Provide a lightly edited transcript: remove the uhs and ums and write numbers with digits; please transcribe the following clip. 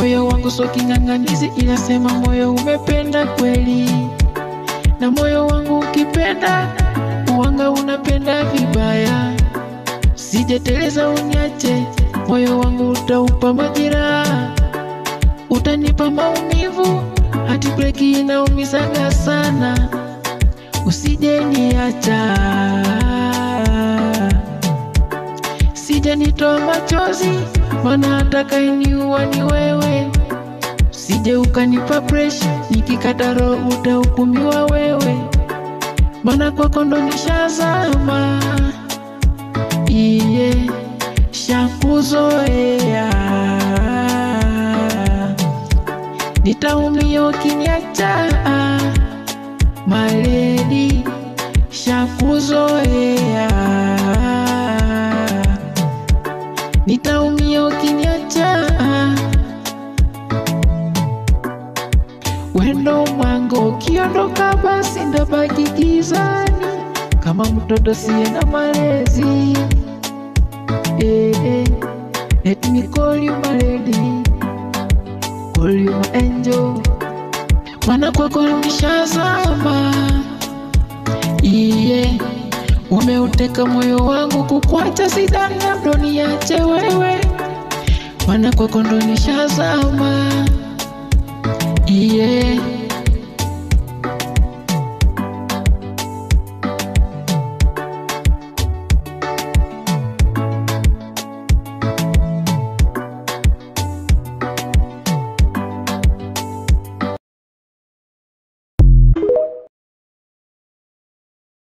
Moyo wangu so king'ang'anizi, inasema moyo umependa kweli. Na moyo wangu ukipenda, uwanga unapenda vibaya. Sijeteleza uniache, moyo wangu utaupa majeraha. Utanipa maumivu, hati breki inaumizaga sana. Usije niacha, sije nitoa machozi, maana atakayeniua ni wewe. Usije ukanipa pressure, nikikata roho utahukumiwa wewe. Maana kwako ndo nishazama, iye shakuzoea. Nitaumia ukiniacha, my lady, shakuzoea. Nitaumia ukiniacha, wendo mwango ukiondoka basi ndabaki gizani, kama mtoto siye na malezi. Let me call you my lady, call you my angel. Maana kwako nishazama, iye umeuteka moyo wangu, kukuacha sidhani ndo niache wewe. Maana kwako ndo nishazama, iye